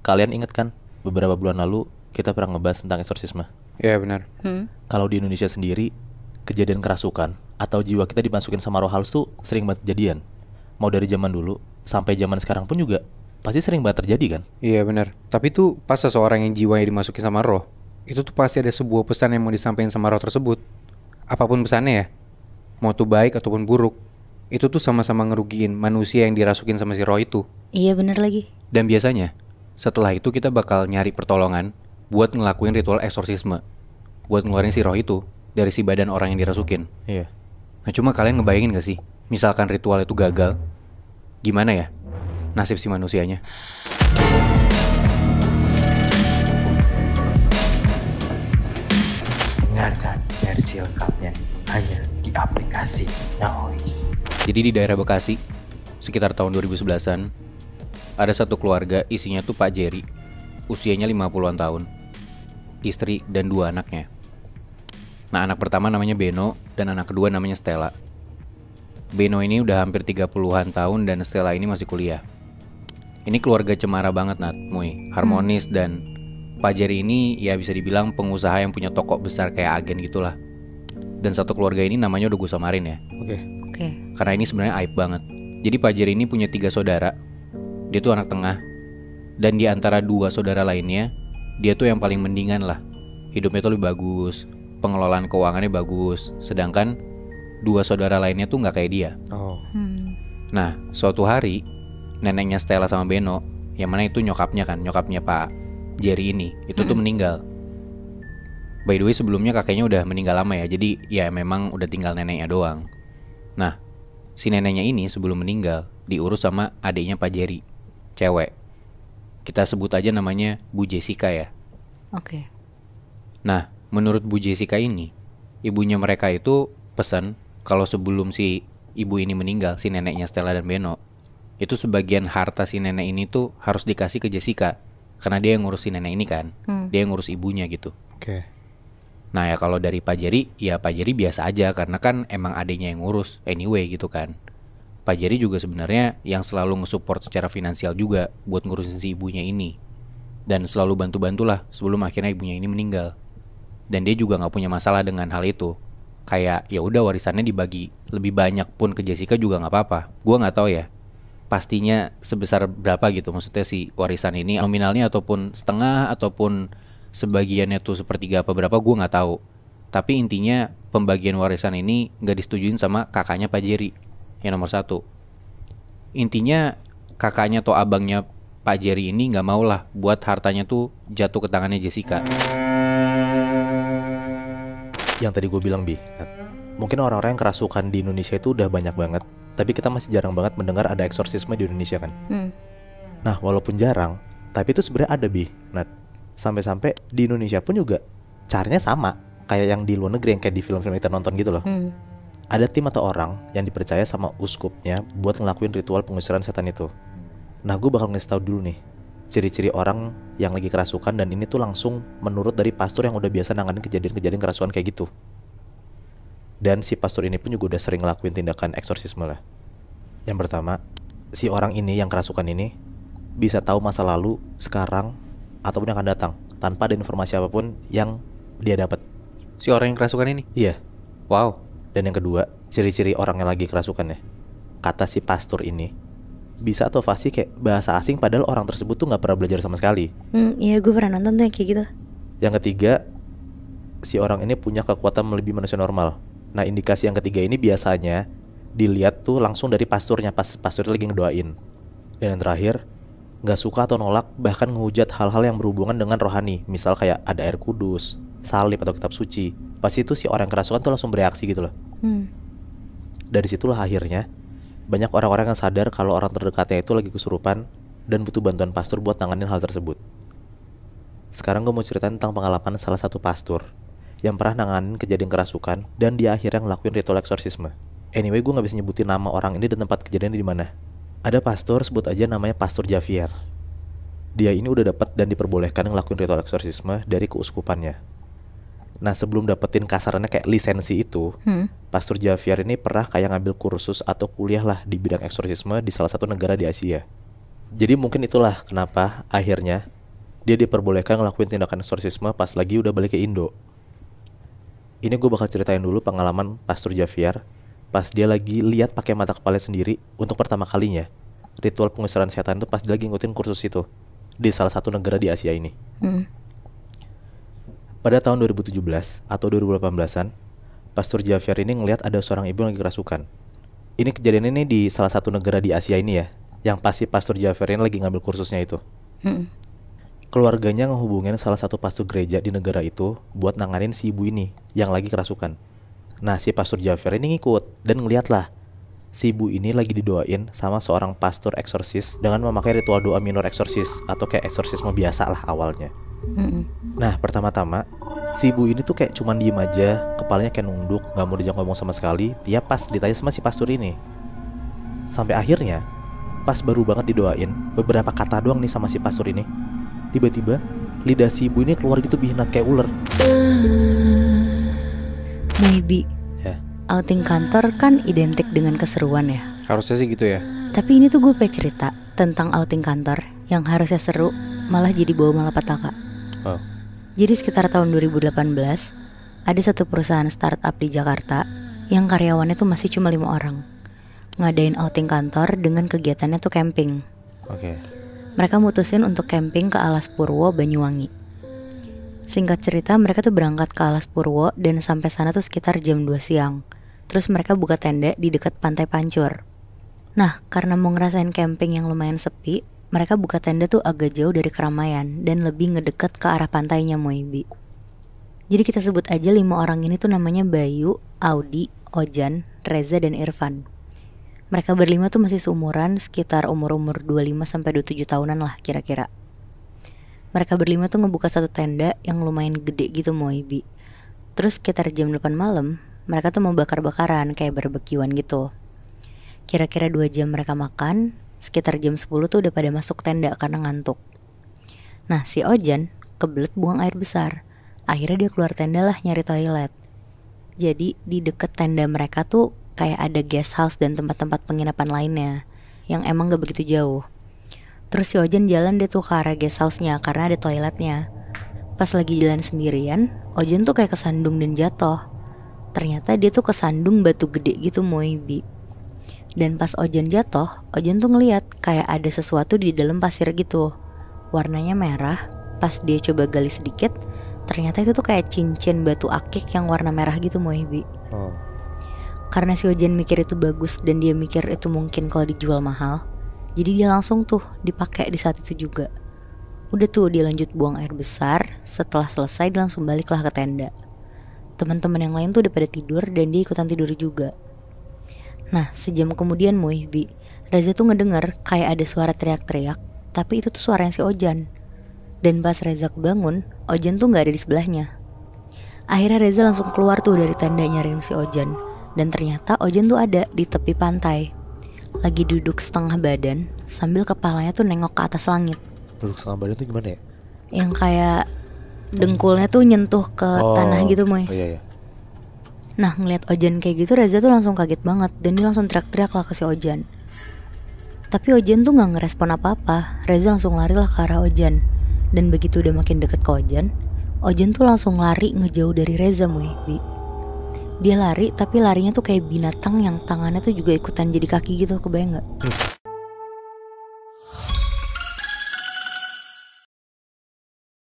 kalian inget kan beberapa bulan lalu kita pernah ngebahas tentang eksorsisme. Iya benar. Kalau di Indonesia sendiri, kejadian kerasukan atau jiwa kita dimasukin sama roh halus tuh sering banget kejadian. Mau dari zaman dulu sampai zaman sekarang pun juga pasti sering banget terjadi kan? Iya benar. Tapi tuh pas seseorang yang jiwanya dimasukin sama roh, itu tuh pasti ada sebuah pesan yang mau disampaikan sama roh tersebut. Apapun pesannya ya, mau tuh baik ataupun buruk, itu tuh sama-sama ngerugiin manusia yang dirasukin sama si roh itu. Iya bener lagi. Dan biasanya setelah itu kita bakal nyari pertolongan buat ngelakuin ritual eksorsisme, buat ngeluarin si roh itu dari si badan orang yang dirasukin. Iya. Nah cuma kalian ngebayangin gak sih, misalkan ritual itu gagal, gimana ya nasib si manusianya? Dengarkan versi lengkapnya hanya di aplikasi Noise. Jadi di daerah Bekasi, sekitar tahun 2011-an, ada satu keluarga isinya tuh Pak Jerry, usianya 50-an tahun, istri dan 2 anaknya. Nah anak pertama namanya Beno dan anak kedua namanya Stella. Beno ini udah hampir 30-an tahun dan Stella ini masih kuliah. Ini keluarga cemara banget Nat, Muy, harmonis dan Pak Jerry ini ya bisa dibilang pengusaha yang punya toko besar kayak agen gitulah. Dan satu keluarga ini namanya udah gue samarin ya. Oke. Karena ini sebenarnya aib banget. Jadi Pak Jerry ini punya 3 saudara. Dia tuh anak tengah. Dan di antara 2 saudara lainnya, dia tuh yang paling mendingan lah. Hidupnya tuh lebih bagus, pengelolaan keuangannya bagus. Sedangkan 2 saudara lainnya tuh gak kayak dia. Oh. Nah suatu hari, neneknya Stella sama Beno, yang mana itu nyokapnya Pak Jerry ini, itu tuh meninggal. By the way sebelumnya kakeknya udah meninggal lama ya. Jadi ya memang udah tinggal neneknya doang. Nah si neneknya ini sebelum meninggal diurus sama adiknya Pak Jerry, cewek. Kita sebut aja namanya Bu Jessica ya. Oke. Nah menurut Bu Jessica ini, ibunya mereka itu pesan kalau sebelum si ibu ini meninggal, si neneknya Stella dan Beno, itu sebagian harta si nenek ini tuh harus dikasih ke Jessica. Karena dia yang ngurus si nenek ini kan, dia yang ngurus ibunya gitu. Oke. Nah ya kalau dari Pak Jerry, ya Pak Jerry biasa aja karena kan emang adiknya yang ngurus anyway gitu kan. Pak Jerry juga sebenarnya yang selalu nge-support secara finansial juga buat ngurusin si ibunya ini. Dan selalu bantu-bantulah sebelum akhirnya ibunya ini meninggal. Dan dia juga gak punya masalah dengan hal itu. Kayak ya udah warisannya dibagi lebih banyak pun ke Jessica juga gak apa-apa. Gua gak tahu ya pastinya sebesar berapa gitu, maksudnya si warisan ini nominalnya ataupun setengah ataupun sebagiannya tuh sepertiga apa berapa gue nggak tahu. Tapi intinya pembagian warisan ini nggak disetujuin sama kakaknya Pak Jerry yang nomor 1. Intinya kakaknya atau abangnya Pak Jerry ini nggak mau lah buat hartanya tuh jatuh ke tangannya Jessica. Yang tadi gue bilang mungkin orang-orang yang kerasukan di Indonesia itu udah banyak banget, tapi kita masih jarang banget mendengar ada eksorsisme di Indonesia kan. Nah walaupun jarang, tapi itu sebenarnya ada Nat. Sampai-sampai di Indonesia pun juga caranya sama kayak yang di luar negeri, yang kayak di film-film kita nonton gitu loh. Ada tim atau orang yang dipercaya sama uskupnya buat ngelakuin ritual pengusiran setan itu. Nah gue bakal ngasih tau dulu nih ciri-ciri orang yang lagi kerasukan, dan ini tuh langsung menurut dari pastor yang udah biasa nanganin kejadian-kejadian kerasukan kayak gitu. Dan si pastor ini pun juga udah sering ngelakuin tindakan eksorsisme lah. Yang pertama, si orang ini yang kerasukan ini bisa tahu masa lalu, sekarang, ataupun yang akan datang tanpa ada informasi apapun yang dia dapat. Si orang yang kerasukan ini? Iya. Wow. Dan yang kedua, ciri-ciri orang yang lagi kerasukan ya, kata si pastor ini bisa atau fasih kayak bahasa asing, padahal orang tersebut tuh gak pernah belajar sama sekali. Iya gue pernah nonton tuh yang kayak gitu. Yang ketiga, si orang ini punya kekuatan melebihi manusia normal. Nah indikasi yang ketiga ini biasanya dilihat tuh langsung dari pasturnya pas pasturnya lagi ngedoain. Dan yang terakhir, gak suka atau nolak bahkan ngehujat hal-hal yang berhubungan dengan rohani. Misal kayak ada air kudus, salib atau kitab suci. Pas itu si orang yang kerasukan tuh langsung bereaksi gitu loh. Dari situlah akhirnya banyak orang-orang yang sadar kalau orang terdekatnya itu lagi kesurupan dan butuh bantuan pastor buat nanganin hal tersebut. Sekarang gue mau cerita tentang pengalaman salah satu pastor yang pernah nanganin kejadian kerasukan dan dia akhirnya ngelakuin ritual eksorsisme. Anyway, gue gak bisa nyebutin nama orang ini dan tempat kejadian di mana. Ada pastor, sebut aja namanya Pastor Javier. Dia ini udah dapat dan diperbolehkan ngelakuin ritual eksorsisme dari keuskupannya. Nah sebelum dapetin kasarannya kayak lisensi itu, Pastor Javier ini pernah kayak ngambil kursus atau kuliah lah di bidang eksorsisme di salah satu negara di Asia. Jadi mungkin itulah kenapa akhirnya dia diperbolehkan ngelakuin tindakan eksorsisme pas lagi udah balik ke Indo. Ini gue bakal ceritain dulu pengalaman Pastor Javier pas dia lagi lihat pakai mata kepala sendiri untuk pertama kalinya ritual pengusiran setan itu pas dia lagi ngikutin kursus itu di salah satu negara di Asia ini. Pada tahun 2017 atau 2018-an, Pastor Javier ini ngelihat ada seorang ibu yang lagi kerasukan. Ini kejadian ini di salah satu negara di Asia ini ya, yang pasti Pastor Javier ini lagi ngambil kursusnya itu. Keluarganya ngehubungin salah satu pastor gereja di negara itu buat nanganin si ibu ini yang lagi kerasukan. Nah, si Pastor Javier ini ngikut dan ngeliat lah, si ibu ini lagi didoain sama seorang pastor eksorsis dengan memakai ritual doa minor eksorsis atau kayak eksorsisme biasa lah awalnya. Nah, pertama-tama si ibu ini tuh kayak cuman diem aja, kepalanya kayak nunduk, gak mau diajak ngomong sama sekali. Tiap pas ditanya sama si pastor ini. Sampai akhirnya pas baru banget didoain, beberapa kata doang nih sama si pastor ini, tiba-tiba lidah si ibu ini keluar gitu bihinat kayak ular. Maybe Ya, outing kantor kan identik dengan keseruan ya. Harusnya sih gitu ya. Tapi ini tuh gue pengen cerita tentang outing kantor yang harusnya seru malah jadi bawa malapetaka. oh, Jadi sekitar tahun 2018 ada satu perusahaan startup di Jakarta yang karyawannya tuh masih cuma 5 orang. Ngadain outing kantor dengan kegiatannya tuh camping. oke. Mereka mutusin untuk camping ke Alas Purwo, Banyuwangi. Singkat cerita, mereka tuh berangkat ke Alas Purwo dan sampai sana tuh sekitar jam 2 siang. Terus mereka buka tenda di dekat Pantai Pancur. Nah, karena mau ngerasain camping yang lumayan sepi, mereka buka tenda tuh agak jauh dari keramaian dan lebih ngedeket ke arah pantainya, Moibi. Jadi kita sebut aja 5 orang ini tuh namanya Bayu, Audi, Ojan, Reza, dan Irfan. Mereka berlima tuh masih seumuran, sekitar umur-umur 25-27 tahunan lah kira-kira. Mereka berlima tuh ngebuka satu tenda yang lumayan gede gitu, Moibi. Terus sekitar jam 8 malam, mereka tuh mau bakar-bakaran kayak barbekyuan gitu. Kira-kira 2 jam mereka makan, sekitar jam 10 tuh udah pada masuk tenda karena ngantuk. Nah, si Ojan kebelet buang air besar. Akhirnya dia keluar tenda lah nyari toilet. Jadi di deket tenda mereka tuh kayak ada guest house dan tempat-tempat penginapan lainnya yang emang gak begitu jauh. Terus si Ojan jalan deh tuh ke arah guest house-nya karena ada toiletnya. Pas lagi jalan sendirian, Ojan tuh kayak kesandung dan jatuh. Ternyata dia tuh kesandung batu gede gitu, Moibi. Dan pas Ojan jatuh, Ojan tuh ngeliat kayak ada sesuatu di dalam pasir gitu. Warnanya merah. Pas dia coba gali sedikit, ternyata itu tuh kayak cincin batu akik yang warna merah gitu, Moibi. Oh. Karena si Ojan mikir itu bagus dan dia mikir itu mungkin kalau dijual mahal, jadi dia langsung tuh dipakai di saat itu juga. Udah tuh dia lanjut buang air besar. Setelah selesai dia langsung baliklah ke tenda. Teman-teman yang lain tuh udah pada tidur dan dia ikutan tidur juga. Nah, sejam kemudian, Moibi, Reza tuh ngedenger kayak ada suara teriak-teriak, tapi itu tuh suaranya si Ojan. Dan pas Reza kebangun, Ojan tuh gak ada di sebelahnya. Akhirnya Reza langsung keluar tuh dari tenda nyariin si Ojan. Dan ternyata Ojan tuh ada di tepi pantai, lagi duduk setengah badan sambil kepalanya tuh nengok ke atas langit. Duduk setengah badan tuh gimana ya? Yang kayak dengkulnya tuh nyentuh ke tanah gitu, Moy. Oh iya. Nah, ngeliat Ojan kayak gitu, Reza tuh langsung kaget banget dan dia langsung teriak-teriak lah ke si Ojan. Tapi Ojan tuh gak ngerespon apa-apa. Reza langsung lari lah ke arah Ojan. Dan begitu udah makin deket ke Ojan tuh langsung lari ngejauh dari Reza, Moy. Dia lari, tapi larinya tuh kayak binatang yang tangannya tuh juga ikutan jadi kaki gitu, kebayang gak?